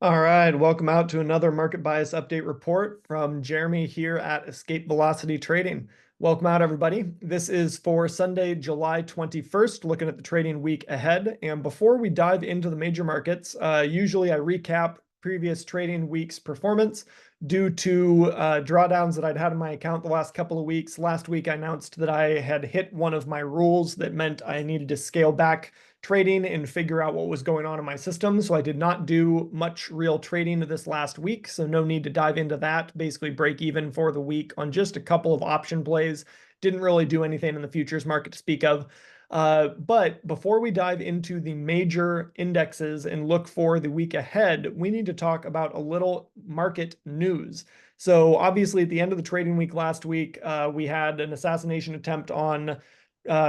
All right, welcome out to another market bias update report from Jeremy here at Escape Velocity Trading. Welcome out, everybody. This is for Sunday, July 21st, looking at the trading week ahead. And before we dive into the major markets, usually I recap previous trading week's performance due to drawdowns that I'd had in my account the last couple of weeks. Last week, I announced that I had hit one of my rules that meant I needed to scale back trading and figure out what was going on in my system. So I did not do much real trading this last week. So no need to dive into that. Basically break even for the week on just a couple of option plays. Didn't really do anything in the futures market to speak of. But before we dive into the major indexes and look for the week ahead, we need to talk about a little market news. So obviously at the end of the trading week last week, we had an assassination attempt on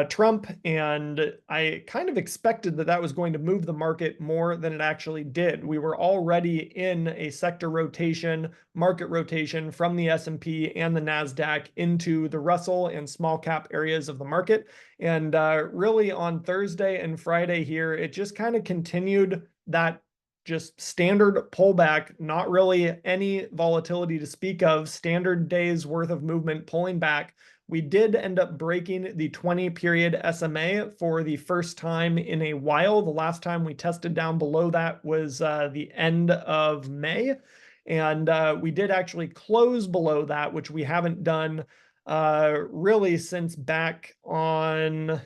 Trump, and I kind of expected that that was going to move the market more than it actually did. We were already in a sector rotation, market rotation from the S&P and the Nasdaq into the Russell and small cap areas of the market. And really on Thursday and Friday here, it just kind of continued that just standard pullback, not really any volatility to speak of, standard days worth of movement pulling back. We did end up breaking the 20-period SMA for the first time in a while. The last time we tested down below that was the end of May. And we did actually close below that, which we haven't done really since back on,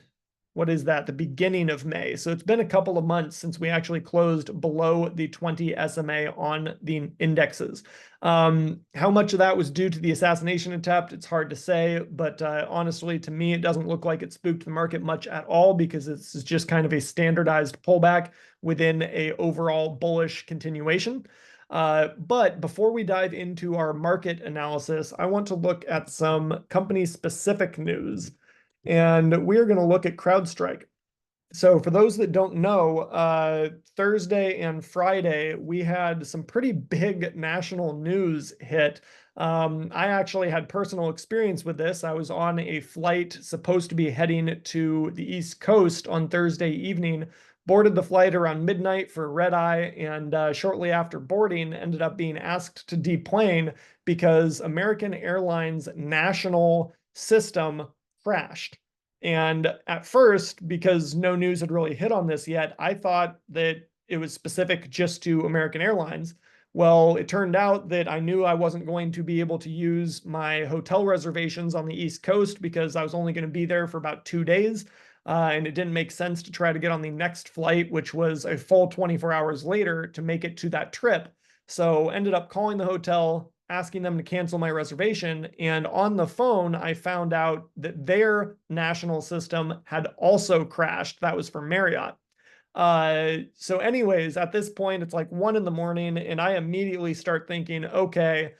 what is that, the beginning of May. So it's been a couple of months since we actually closed below the 20 SMA on the indexes. How much of that was due to the assassination attempt, it's hard to say, but honestly, to me, it doesn't look like it spooked the market much at all, because it's just kind of a standardized pullback within a overall bullish continuation. But before we dive into our market analysis, I want to look at some company-specific news. And we're going to look at CrowdStrike. So for those that don't know, Thursday and Friday, we had some pretty big national news hit. I actually had personal experience with this. I was on a flight supposed to be heading to the East Coast on Thursday evening, boarded the flight around midnight for red eye, and shortly after boarding ended up being asked to deplane because American Airlines national system crashed. And at first, because no news had really hit on this yet, I thought that it was specific just to American Airlines. Well, it turned out that I knew I wasn't going to be able to use my hotel reservations on the East Coast because I was only going to be there for about 2 days. And it didn't make sense to try to get on the next flight, which was a full 24 hours later, to make it to that trip. So ended up calling the hotel, asking them to cancel my reservation. And on the phone, I found out that their national system had also crashed. That was for Marriott. So anyways, at this point, it's like 1 in the morning, and I immediately start thinking, okay,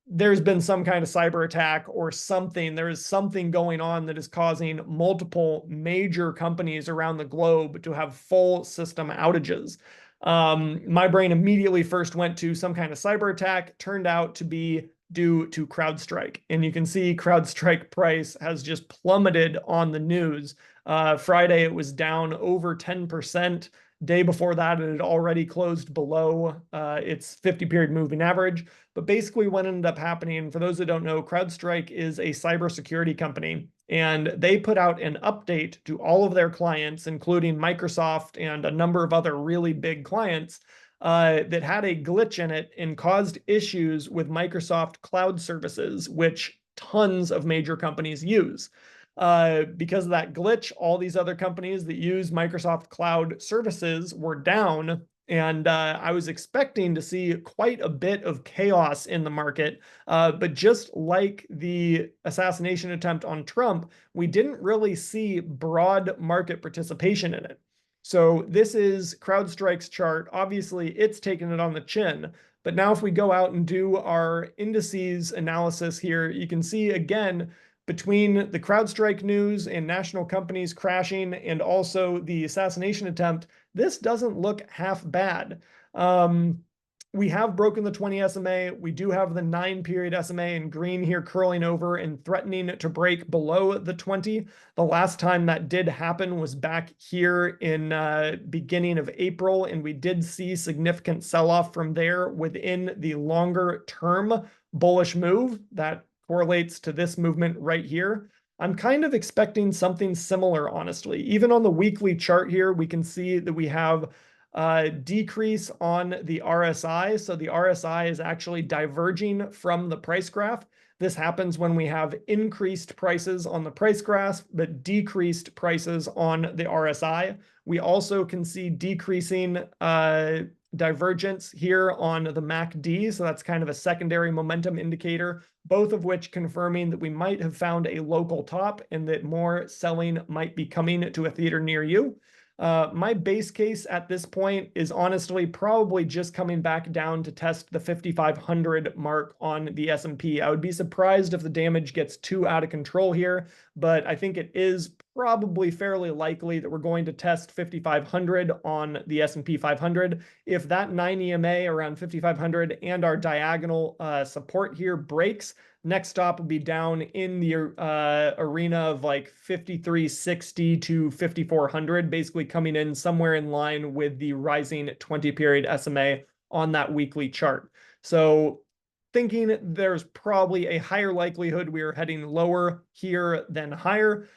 there's been some kind of cyber attack or something. There is something going on that is causing multiple major companies around the globe to have full system outages. My brain immediately first went to some kind of cyber attack, turned out to be due to CrowdStrike. And you can see CrowdStrike price has just plummeted on the news. Friday, it was down over 10%. Day before that, it had already closed below its 50-period moving average. But basically what ended up happening, for those that don't know, CrowdStrike is a cybersecurity company, and they put out an update to all of their clients, including Microsoft and a number of other really big clients, that had a glitch in it and caused issues with Microsoft Cloud services, which tons of major companies use. Because of that glitch, all these other companies that use Microsoft Cloud services were down. And I was expecting to see quite a bit of chaos in the market. But just like the assassination attempt on Trump, we didn't really see broad market participation in it. So this is CrowdStrike's chart. Obviously, it's taken it on the chin. But now if we go out and do our indices analysis here, you can see again, between the CrowdStrike news and national companies crashing and also the assassination attempt, this doesn't look half bad. we have broken the 20 SMA. We do have the 9-period SMA in green here curling over and threatening to break below the 20. The last time that did happen was back here in beginning of April, and we did see significant sell-off from there within the longer term bullish move that correlates to this movement right here. I'm kind of expecting something similar, honestly. Even on the weekly chart here, we can see that we have decrease on the RSI. So the RSI is actually diverging from the price graph. This happens when we have increased prices on the price graph, but decreased prices on the RSI. We also can see decreasing divergence here on the MACD. So that's kind of a secondary momentum indicator, both of which confirming that we might have found a local top and that more selling might be coming to a theater near you. My base case at this point is honestly probably just coming back down to test the 5,500 mark on the S&P. I would be surprised if the damage gets too out of control here, but I think it is probably fairly likely that we're going to test 5,500 on the S&P 500. If that 9 EMA around 5,500 and our diagonal support here breaks, next stop will be down in the arena of like 5,360 to 5,400, basically coming in somewhere in line with the rising 20-period SMA on that weekly chart. So thinking there's probably a higher likelihood we are heading lower here than higher.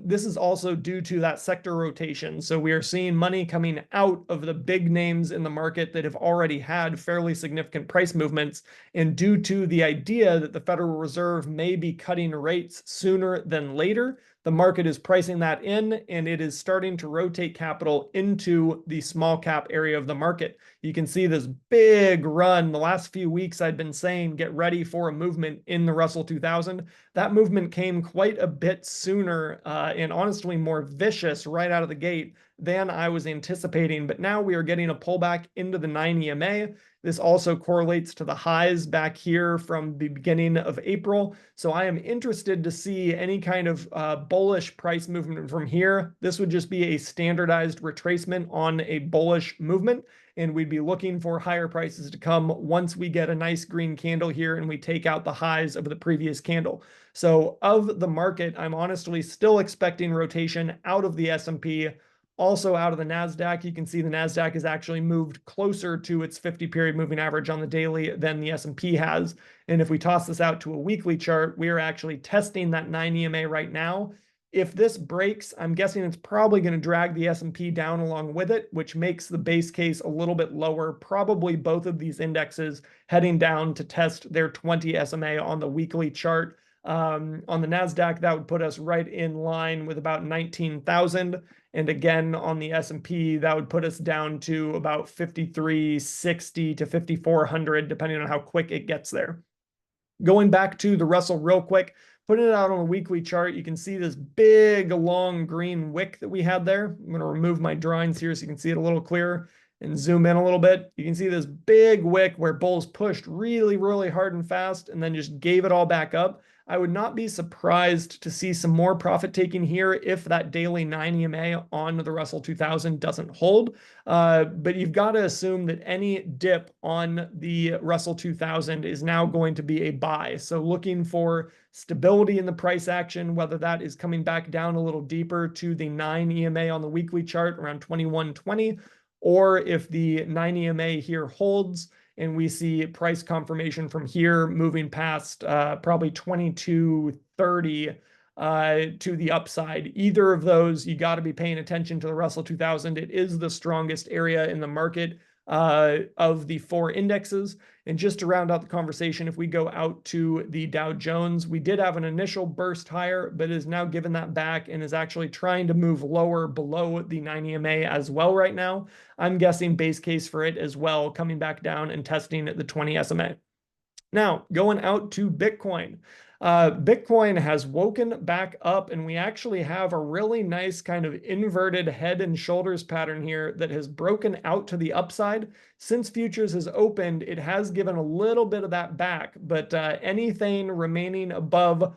This is also due to that sector rotation. So we are seeing money coming out of the big names in the market that have already had fairly significant price movements. And due to the idea that the Federal Reserve may be cutting rates sooner than later, the market is pricing that in, and it is starting to rotate capital into the small cap area of the market. You can see this big run. The last few weeks I've been saying, get ready for a movement in the Russell 2000. That movement came quite a bit sooner and honestly more vicious right out of the gate than I was anticipating. But now we are getting a pullback into the 9 EMA. This also correlates to the highs back here from the beginning of April. So I am interested to see any kind of bullish price movement from here. This would just be a standardized retracement on a bullish movement, and we'd be looking for higher prices to come once we get a nice green candle here and we take out the highs of the previous candle. So of the market, I'm honestly still expecting rotation out of the S&P, also out of the Nasdaq. You can see the Nasdaq has actually moved closer to its 50-period moving average on the daily than the S&P has. And if we toss this out to a weekly chart, we are actually testing that 9 EMA right now. If this breaks, I'm guessing it's probably going to drag the S&P down along with it, which makes the base case a little bit lower. Probably both of these indexes heading down to test their 20 SMA on the weekly chart. On the Nasdaq, that would put us right in line with about 19,000. And again, on the S&P, that would put us down to about 5,360 to 5,400, depending on how quick it gets there. Going back to the Russell real quick, putting it out on a weekly chart, you can see this big, long green wick that we had there. I'm going to remove my drawings here so you can see it a little clearer and zoom in a little bit. You can see this big wick where bulls pushed really, really hard and fast and then just gave it all back up. I would not be surprised to see some more profit taking here if that daily 9 EMA on the Russell 2000 doesn't hold. But you've got to assume that any dip on the Russell 2000 is now going to be a buy. So looking for stability in the price action, whether that is coming back down a little deeper to the 9 EMA on the weekly chart around 2120, or if the 9 EMA here holds and we see price confirmation from here moving past probably 2230 to the upside. Either of those, you got to be paying attention to the Russell 2000. It is the strongest area in the market of the 4 indexes. And just to round out the conversation, if we go out to the Dow Jones, we did have an initial burst higher, but is now given that back and is actually trying to move lower below the 9 EMA as well right now. I'm guessing base case for it as well, coming back down and testing the 20 SMA. Now, going out to Bitcoin. Bitcoin has woken back up, and we actually have a really nice kind of inverted head and shoulders pattern here that has broken out to the upside. Since futures has opened, it has given a little bit of that back, but anything remaining above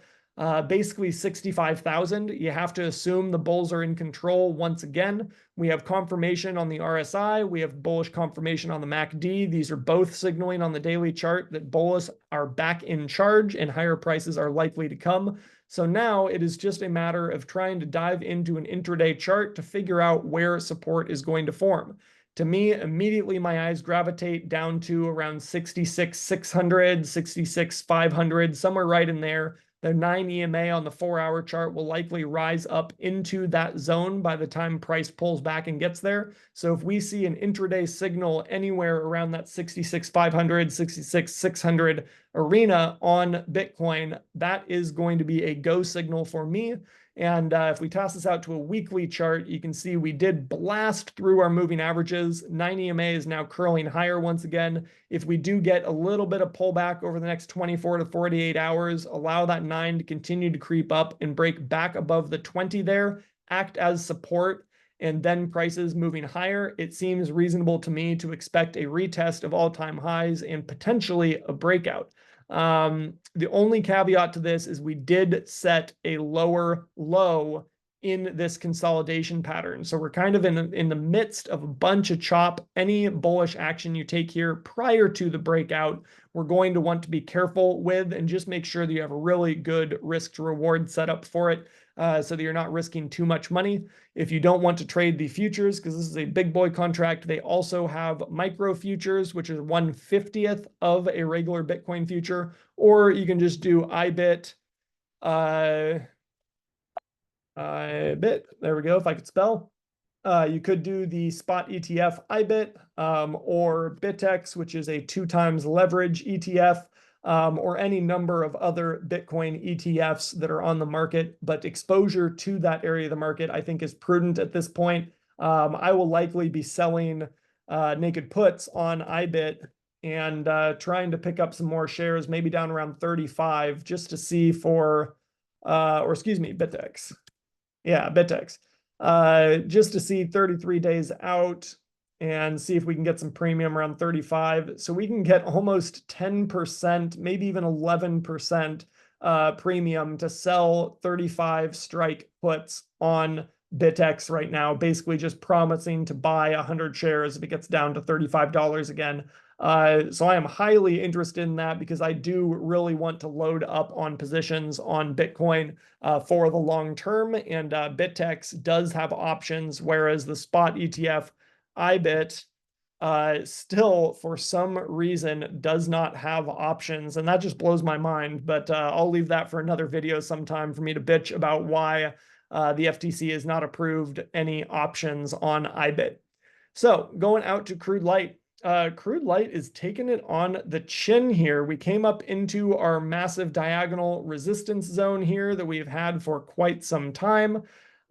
basically 65,000. You have to assume the bulls are in control once again. We have confirmation on the RSI. We have bullish confirmation on the MACD. These are both signaling on the daily chart that bullish are back in charge and higher prices are likely to come. So now it is just a matter of trying to dive into an intraday chart to figure out where support is going to form. To me, immediately my eyes gravitate down to around 66,600, 66,500, somewhere right in there. The 9 EMA on the 4-hour chart will likely rise up into that zone by the time price pulls back and gets there. So if we see an intraday signal anywhere around that 66,500, 66,600 arena on Bitcoin, that is going to be a go signal for me. And if we toss this out to a weekly chart, you can see we did blast through our moving averages. 9 EMA is now curling higher once again. If we do get a little bit of pullback over the next 24 to 48 hours, allow that 9 to continue to creep up and break back above the 20 there, act as support, and then prices moving higher, it seems reasonable to me to expect a retest of all-time highs and potentially a breakout. The only caveat to this is we did set a lower low in this consolidation pattern. So we're kind of in the midst of a bunch of chop. Any bullish action you take here prior to the breakout, we're going to want to be careful with and just make sure that you have a really good risk to reward setup for it, so that you're not risking too much money. If you don't want to trade the futures, because this is a big boy contract, they also have micro futures, which is 1/50th of a regular Bitcoin future, or you can just do IBIT. IBIT, there we go, if I could spell. You could do the spot ETF IBIT, or BitX, which is a 2x leverage ETF, or any number of other Bitcoin ETFs that are on the market. But exposure to that area of the market, I think, is prudent at this point. I will likely be selling naked puts on IBIT and trying to pick up some more shares, maybe down around 35, just to see for, or excuse me, BitX. Yeah, BitX. Just to see 33 days out and see if we can get some premium around 35. So we can get almost 10%, maybe even 11% premium to sell 35 strike puts on BitX right now, basically just promising to buy 100 shares if it gets down to $35 again. So I am highly interested in that because I do really want to load up on positions on Bitcoin for the long term, and BitX does have options, whereas the spot ETF IBIT still, for some reason, does not have options, and that just blows my mind. But I'll leave that for another video sometime for me to bitch about why the FTC has not approved any options on IBIT. So going out to crude light. Crude light is taking it on the chin here. We came up into our massive diagonal resistance zone here that we've had for quite some time.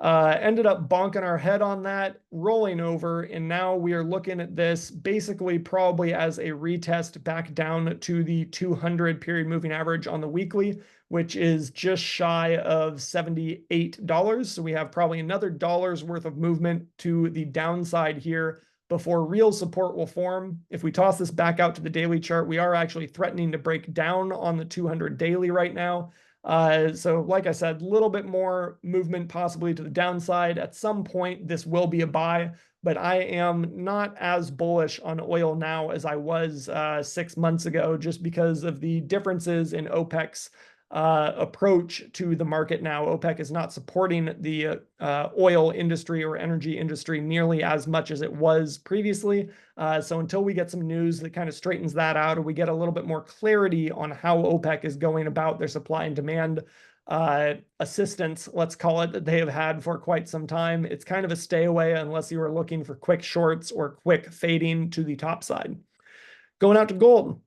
Ended up bonking our head on that, rolling over, and now we are looking at this basically probably as a retest back down to the 200 period moving average on the weekly, which is just shy of $78. So we have probably another dollar's worth of movement to the downside here before real support will form. If we toss this back out to the daily chart, we are actually threatening to break down on the 200 daily right now. So like I said, a little bit more movement possibly to the downside. At some point, this will be a buy, but I am not as bullish on oil now as I was 6 months ago, just because of the differences in OPEC's approach to the market now. OPEC is not supporting the oil industry or energy industry nearly as much as it was previously. So until we get some news that kind of straightens that out, or we get a little bit more clarity on how OPEC is going about their supply and demand assistance, let's call it, that they have had for quite some time, it's kind of a stay away unless you are looking for quick shorts or quick fading to the top side. Going out to gold.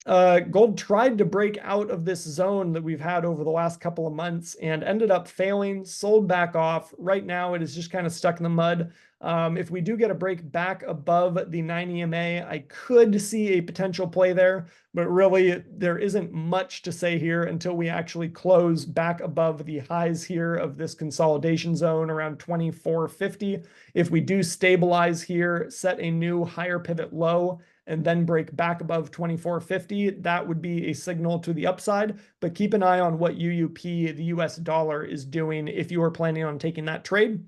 Gold tried to break out of this zone that we've had over the last couple of months and ended up failing, sold back off. Right now, it is just kind of stuck in the mud. If we do get a break back above the 9 EMA, I could see a potential play there, but really there isn't much to say here until we actually close back above the highs here of this consolidation zone around 2450. If we do stabilize here, set a new higher pivot low and then break back above 24.50, that would be a signal to the upside. But keep an eye on what UUP, the US dollar, is doing if you are planning on taking that trade.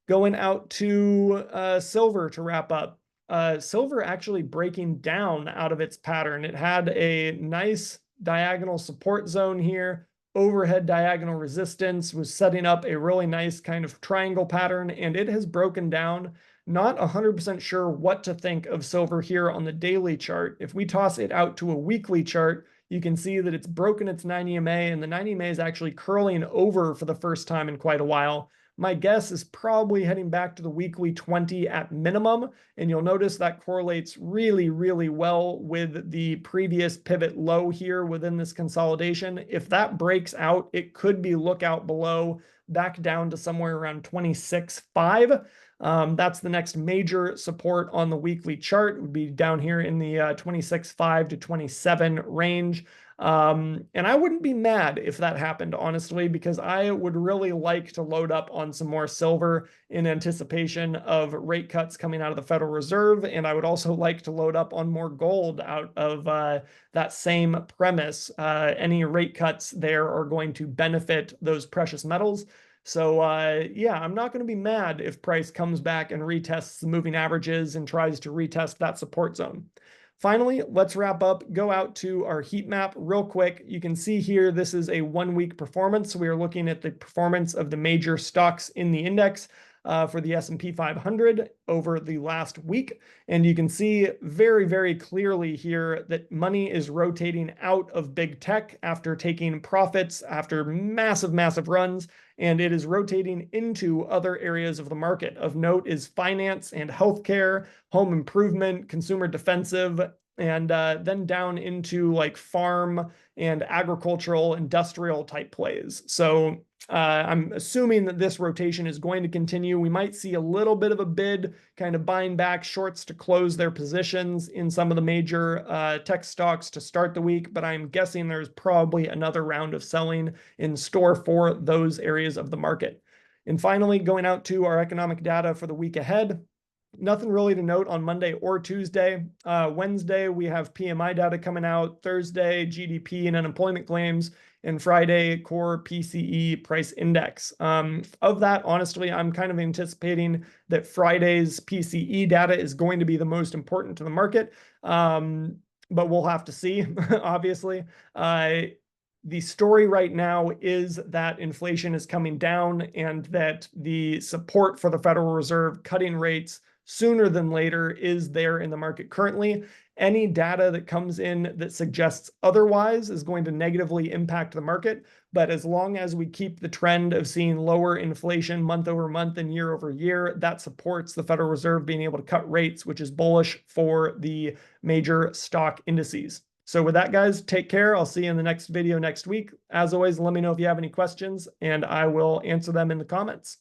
Going out to silver to wrap up. Silver actually breaking down out of its pattern. It had a nice diagonal support zone here. Overhead diagonal resistance was setting up a really nice kind of triangle pattern, and it has broken down. Not 100% sure what to think of silver here on the daily chart. If we toss it out to a weekly chart, you can see that it's broken its 90 EMA, and the 90 EMA is actually curling over for the first time in quite a while. My guess is probably heading back to the weekly 20 at minimum, and you'll notice that correlates really, really well with the previous pivot low here within this consolidation. If that breaks out, it could be lookout below, back down to somewhere around 26.5. That's the next major support on the weekly chart. It would be down here in the 26.5 to 27 range. And I wouldn't be mad if that happened, honestly, because I would really like to load up on some more silver in anticipation of rate cuts coming out of the Federal Reserve. And I would also like to load up on more gold out of that same premise. Any rate cuts there are going to benefit those precious metals. So yeah, I'm not going to be mad if price comes back and retests the moving averages and tries to retest that support zone. Finally, let's wrap up, go out to our heat map real quick. You can see here, this is a 1 week performance. We are looking at the performance of the major stocks in the index for the S&P 500 over the last week. And you can see very, very clearly here that money is rotating out of big tech after taking profits after massive, massive runs. And it is rotating into other areas of the market. Of note is finance and healthcare, home improvement, consumer defensive, and then down into like farm and agricultural, industrial type plays. So I'm assuming that this rotation is going to continue. We might see a little bit of a bid kind of buying back shorts to close their positions in some of the major tech stocks to start the week, but I'm guessing there's probably another round of selling in store for those areas of the market. And finally, going out to our economic data for the week ahead. Nothing really to note on Monday or Tuesday. Wednesday, we have PMI data coming out. Thursday, GDP and unemployment claims. And Friday, core PCE price index. Of that, honestly, I'm kind of anticipating that Friday's PCE data is going to be the most important to the market. But we'll have to see, obviously. The story right now is that inflation is coming down and that the support for the Federal Reserve cutting rates sooner than later is there in the market currently. Any data that comes in that suggests otherwise is going to negatively impact the market. But as long as we keep the trend of seeing lower inflation month over month and year over year, that supports the Federal Reserve being able to cut rates, which is bullish for the major stock indices. So with that, guys, take care. I'll see you in the next video next week. As always, let me know if you have any questions, and I will answer them in the comments.